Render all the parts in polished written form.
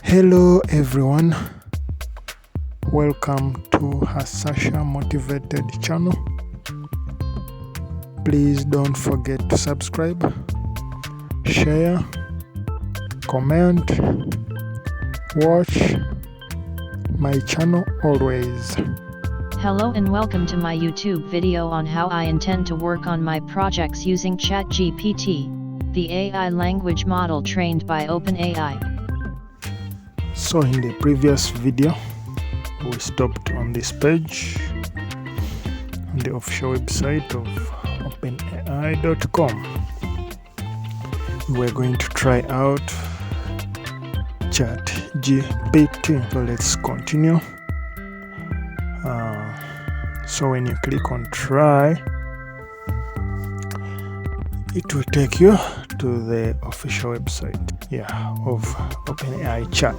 Hello everyone, welcome to Hasasha Motivated channel. Please don't forget to subscribe, share, comment, watch my channel always. Hello and welcome to my YouTube video on how I intend to work on my projects using ChatGPT, the AI language model trained by OpenAI. So in the previous video, we stopped on this page on the official website of openai.com. We're going to try out ChatGPT. So let's continue. So when you click on try, it will take you to the official website of OpenAI chat.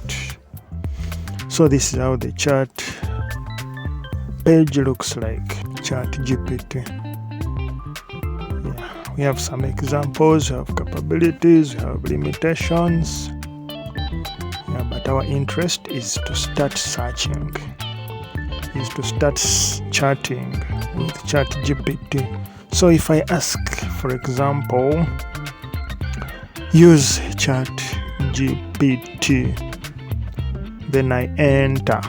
So this is how the chat page looks like. ChatGPT. We have some examples, we have capabilities, we have limitations. But our interest is to start searching, is to start chatting with ChatGPT. So if I ask, for example, use ChatGPT, then I enter.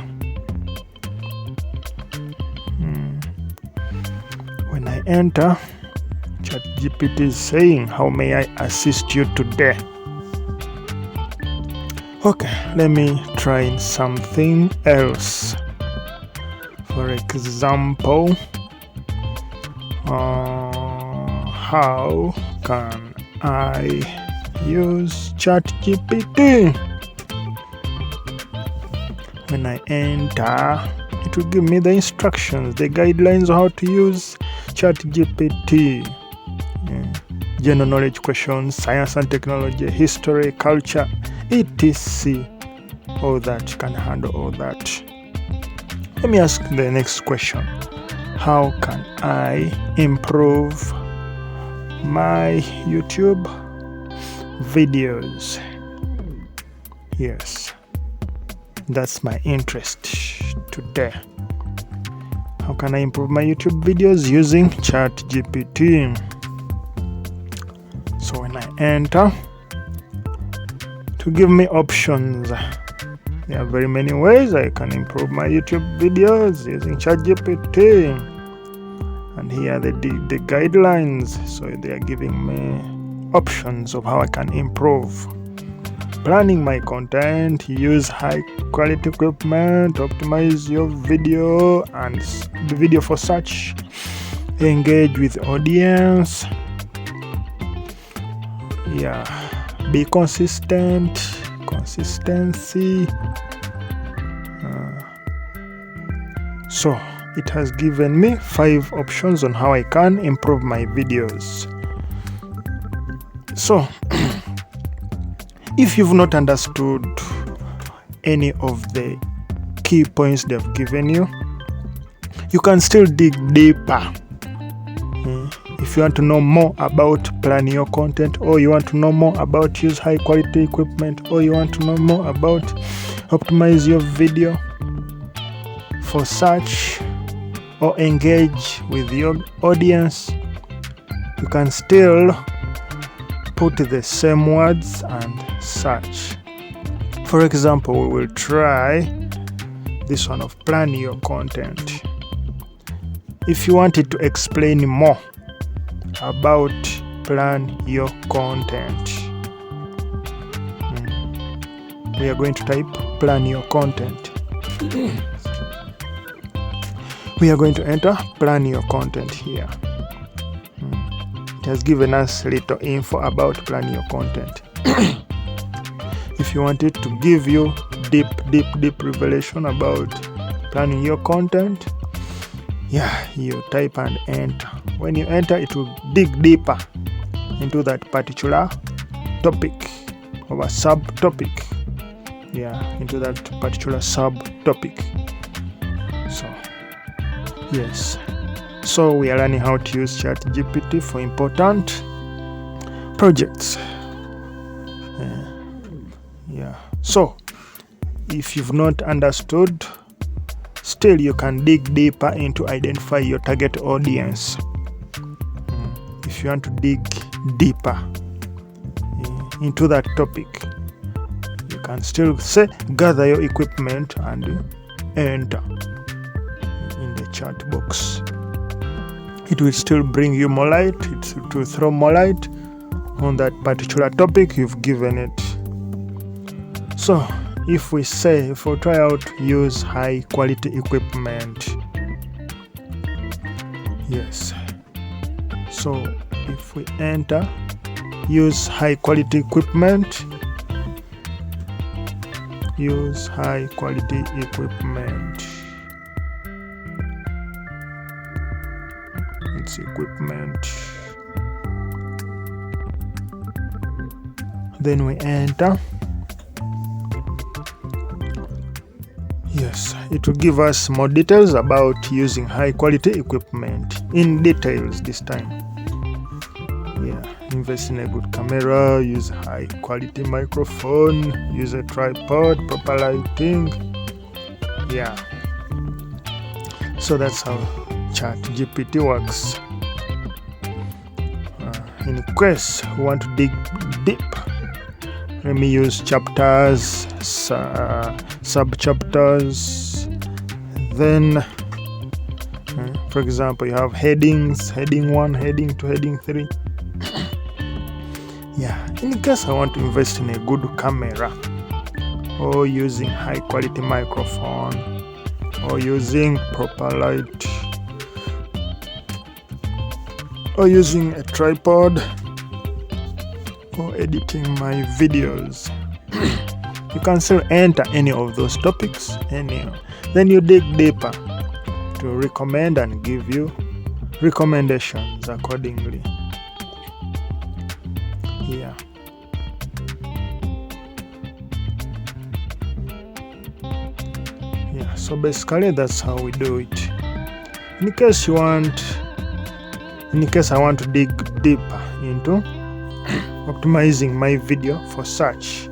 When I enter, ChatGPT is saying, how may I assist you today? Okay, let me try something else. For example, how can I use ChatGPT? When I enter, it will give me the instructions, the guidelines on how to use ChatGPT. General knowledge questions, science and technology, history, culture, etc. All that, can handle all that. Let me ask the next question. How can I improve my YouTube videos? Yes, that's my interest today. How can I improve my YouTube videos using ChatGPT? So when I enter, to give me options. There are very many ways I can improve my YouTube videos using ChatGPT. And here are the guidelines. So they are giving me options of how I can improve. Planning my content, use high quality equipment, optimize your video and the video for search, engage with audience. Be consistent, consistency. So it has given me 5 options on how I can improve my videos. So if you've not understood any of the key points they've given you, you can still dig deeper. If you want to know more about planning your content, or you want to know more about use high quality equipment, or you want to know more about optimize your video for search or engage with your audience, you can still put the same words and search. For example, we will try this one of plan your content. If you wanted to explain more about plan your content, we are going to type plan your content. We are going to enter plan your content here. It has given us little info about plan your content. If you wanted to give you deep revelation about planning your content, you type and enter. When you enter, it will dig deeper into that particular topic or a subtopic. Into that particular subtopic. So we are learning how to use ChatGPT for important projects. So if you've not understood, still you can dig deeper into identify your target audience. If you want to dig deeper into that topic, you can still say gather your equipment and enter in the chat box. It will still bring you more light. It will throw more light on that particular topic you've given it. So if we try out use high quality equipment, yes, so if we enter use high quality equipment, use high quality equipment, it's equipment, then we enter. Yes, it will give us more details about using high quality equipment in details this time. Yeah, invest in a good camera, use high quality microphone, use a tripod, proper lighting. Yeah, so that's how ChatGPT works. In case we want to dig deep, let me use chapters, sub-chapters. Then, for example, you have headings, heading 1, heading 2, heading 3. Yeah, in case I want to invest in a good camera, or using high quality microphone, or using proper light, or using a tripod, or editing my videos, you can still enter any of those topics, then you dig deeper to recommend and give you recommendations accordingly. Yeah. Yeah, so basically that's how we do it. In case I want to dig deeper into optimizing my video for search.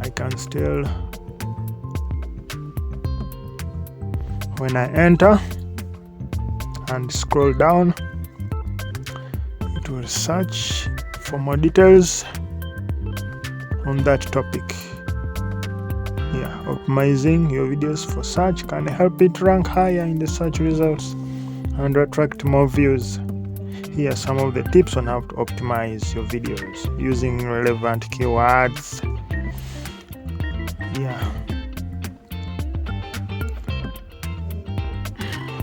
I can still, when I enter and scroll down, it will search for more details on that topic. Yeah, optimizing your videos for search can help it rank higher in the search results and attract more views. Here are some of the tips on how to optimize your videos using relevant keywords. Yeah,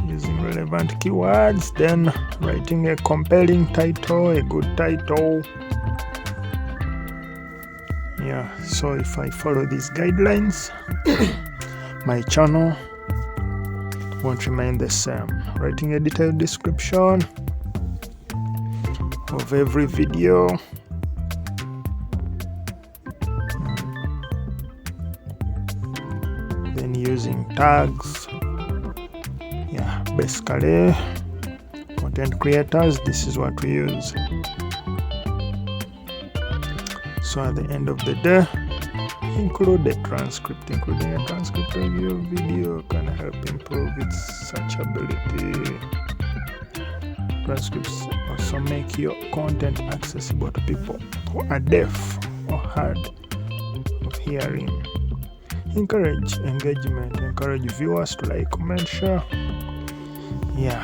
using relevant keywords, then writing a compelling title, a good title. Yeah, so if I follow these guidelines, my channel won't remain the same. Writing a detailed description of every video. Then using tags. Yeah, basically, content creators, this is what we use. So at the end of the day, include a transcript. Including a transcript of your video can help improve its searchability. Transcripts also make your content accessible to people who are deaf or hard of hearing. Encourage engagement. Encourage viewers to like, comment, share. Yeah,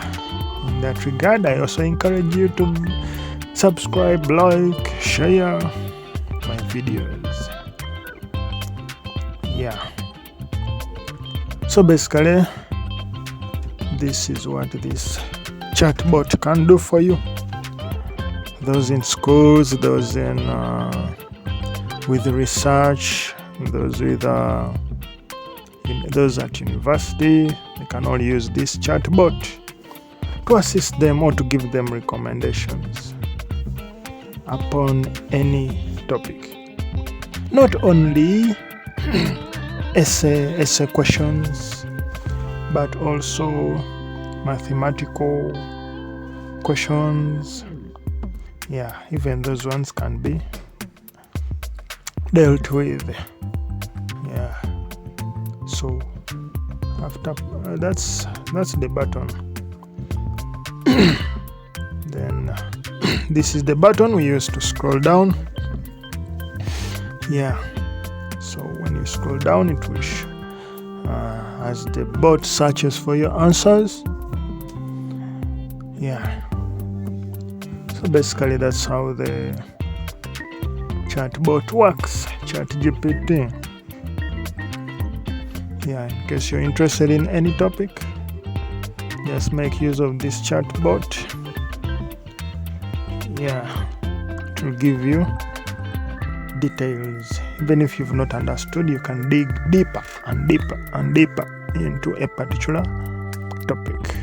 in that regard, I also encourage you to subscribe, like, share my videos. Yeah, so basically this is what this chatbot can do for you. Those in schools, those in with research, those at university, they can all use this chatbot to assist them or to give them recommendations upon any topic. Not only essay questions, but also mathematical questions, Yeah, even those ones can be dealt with. Yeah, so after that's the button. Then this is the button we use to scroll down. Yeah, so when you scroll down, it will as the bot searches for your answers. Yeah, so basically that's how the chatbot works, ChatGPT. Yeah, in case you're interested in any topic, just make use of this chatbot. Yeah, it will give you details. Even if you've not understood, you can dig deeper and deeper and deeper into a particular topic.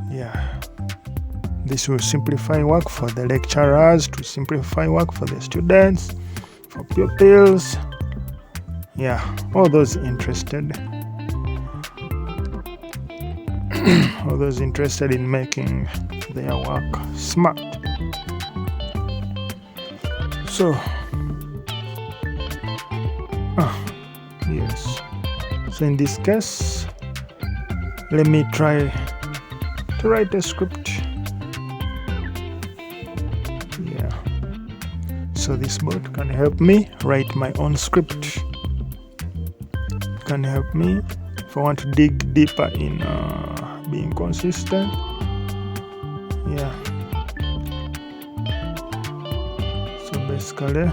Yeah, this will simplify work for the lecturers, to simplify work for the students, for pupils. Yeah, all those interested all those interested in making their work smart. So yes, so in this case, let me try to write a script. Yeah, so this bot can help me write my own script. It can help me if I want to dig deeper in being consistent. Yeah, so basically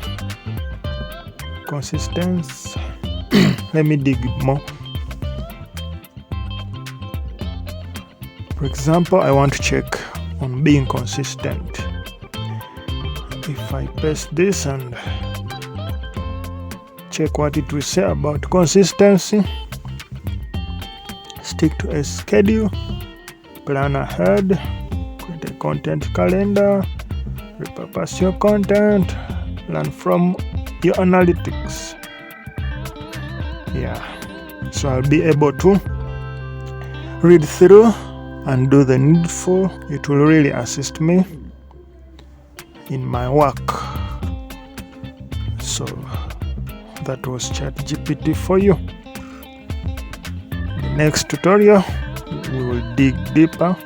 consistency. Let me dig more. For example, I want to check on being consistent. If I paste this and check what it will say about consistency, stick to a schedule, plan ahead, create a content calendar, repurpose your content, learn from your analytics. Yeah, so I'll be able to read through and do the needful. It will really assist me in my work. So that was ChatGPT for you. The next tutorial, we will dig deeper.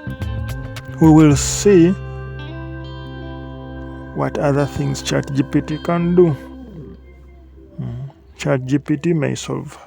We will see what other things ChatGPT can do. ChatGPT may solve